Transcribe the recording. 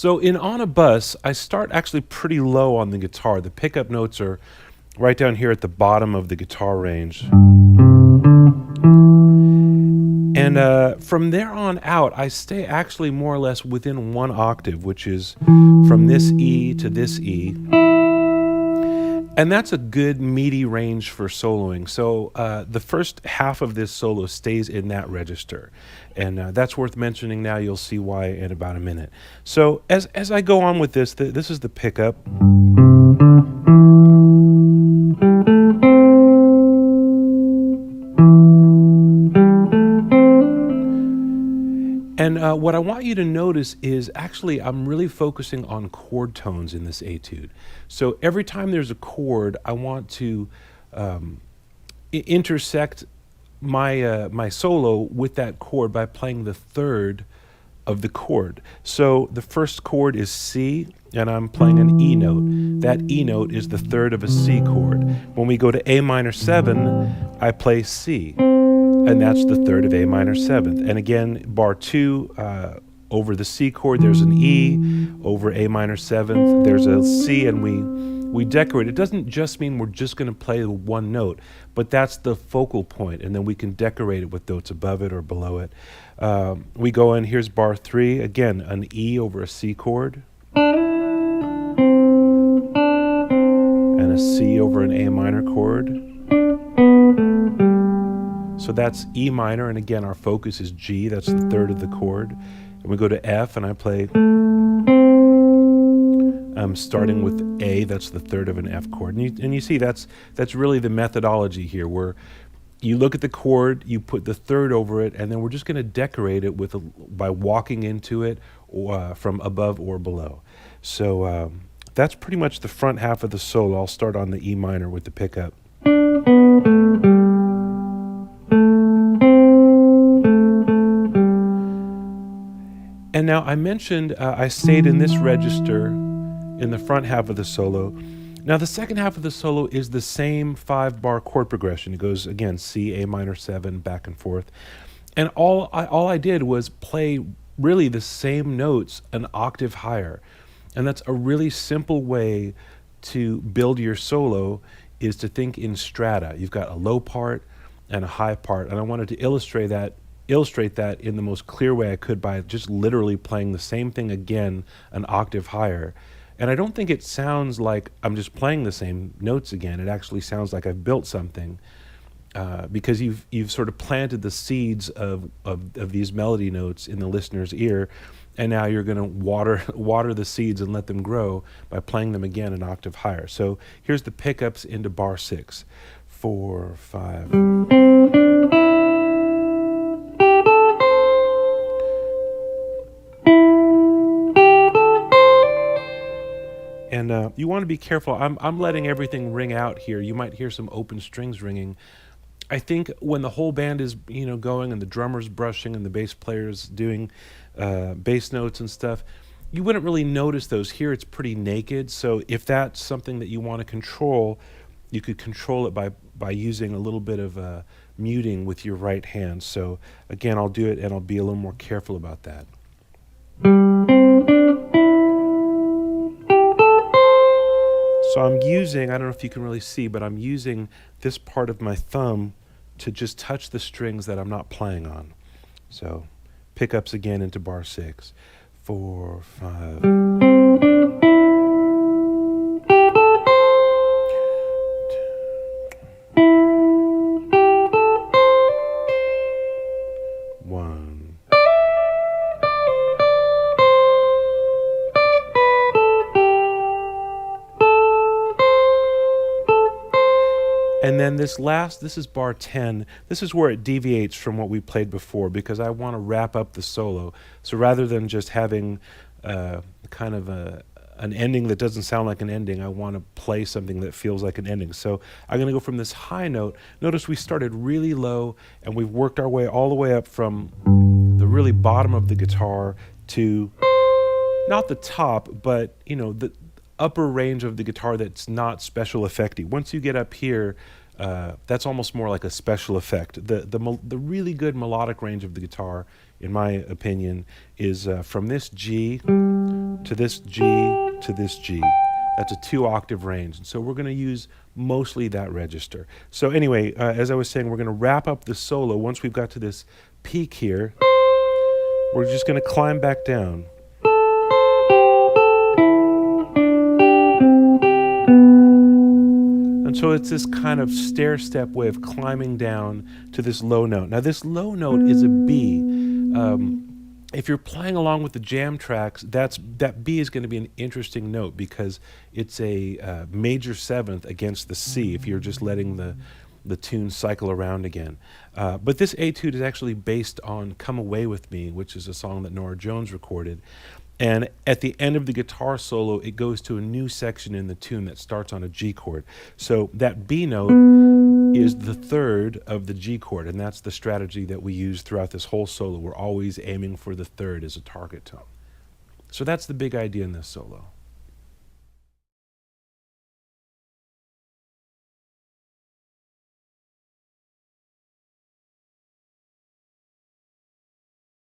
So on a bus, I start actually pretty low on the guitar. The pickup notes are right down here at the bottom of the guitar range. And from there on out, I stay actually more or less within one octave, which is from this E to this E. And that's a good meaty range for soloing. So the first half of this solo stays in that register. And that's worth mentioning now. You'll see why in about a minute. So as I go on with this, this is the pickup. And what I want you to notice is actually I'm really focusing on chord tones in this etude. So every time there's a chord, I want to intersect my solo with that chord by playing the third of the chord. So the first chord is C, and I'm playing an E note. That E note is the third of a C chord. When we go to A minor 7, I play C, and that's the third of A minor 7th. And again, bar 2, over the C chord, there's an E. Over A minor 7th, there's a C, and we decorate. It doesn't just mean we're just going to play the one note, but that's the focal point, and then we can decorate it with notes above it or below it. We go in, here's bar 3, again, an E over a C chord, and a C over an A minor chord. So that's E minor, and again, our focus is G, that's the third of the chord. And we go to F, and I play, I'm starting with A, that's the third of an F chord. And you see, that's really the methodology here, where you look at the chord, you put the third over it, and then we're just going to decorate it by walking into it from above or below. So that's pretty much the front half of the solo. I'll start on the E minor with the pickup. And now I mentioned I stayed in this register in the front half of the solo. Now the second half of the solo is the same 5-bar chord progression. It goes again, C, A minor 7, back and forth. And all I did was play really the same notes an octave higher. And that's a really simple way to build your solo, is to think in strata. You've got a low part and a high part. And I wanted to illustrate that in the most clear way I could by just literally playing the same thing again an octave higher. And I don't think it sounds like I'm just playing the same notes again. It actually sounds like I've built something, because you've sort of planted the seeds of these melody notes in the listener's ear, and now you're going to water the seeds and let them grow by playing them again an octave higher. So here's the pickups into bar 6. 4, 5. And you want to be careful. I'm letting everything ring out here. You might hear some open strings ringing. I think when the whole band is going, and the drummer's brushing and the bass player's doing bass notes and stuff, you wouldn't really notice those. Here it's pretty naked. So if that's something that you want to control, you could control it by using a little bit of muting with your right hand. So again, I'll do it, and I'll be a little more careful about that. So I'm using, I don't know if you can really see, but I'm using this part of my thumb to just touch the strings that I'm not playing on. So pickups again into bar 6. 4, 5. And then this is bar 10. This is where it deviates from what we played before, because I want to wrap up the solo. So rather than just having kind of an ending that doesn't sound like an ending, I want to play something that feels like an ending. So I'm going to go from this high note. Notice we started really low, and we've worked our way all the way up from the really bottom of the guitar to not the top, but the upper range of the guitar that's not special effecty. Once you get up here, that's almost more like a special effect. The really good melodic range of the guitar, in my opinion, is from this G to this G, to this G. That's a 2-octave range. And so we're going to use mostly that register. So anyway, as I was saying, we're going to wrap up the solo. Once we've got to this peak here, we're just going to climb back down. And so it's this kind of stair-step way of climbing down to this low note. Now this low note is a B. If you're playing along with the jam tracks, that B is going to be an interesting note because it's a major seventh against the C if you're just letting the tune cycle around again. But this etude is actually based on Come Away With Me, which is a song that Norah Jones recorded. And at the end of the guitar solo, it goes to a new section in the tune that starts on a G chord. So that B note is the third of the G chord, and that's the strategy that we use throughout this whole solo. We're always aiming for the third as a target tone. So that's the big idea in this solo.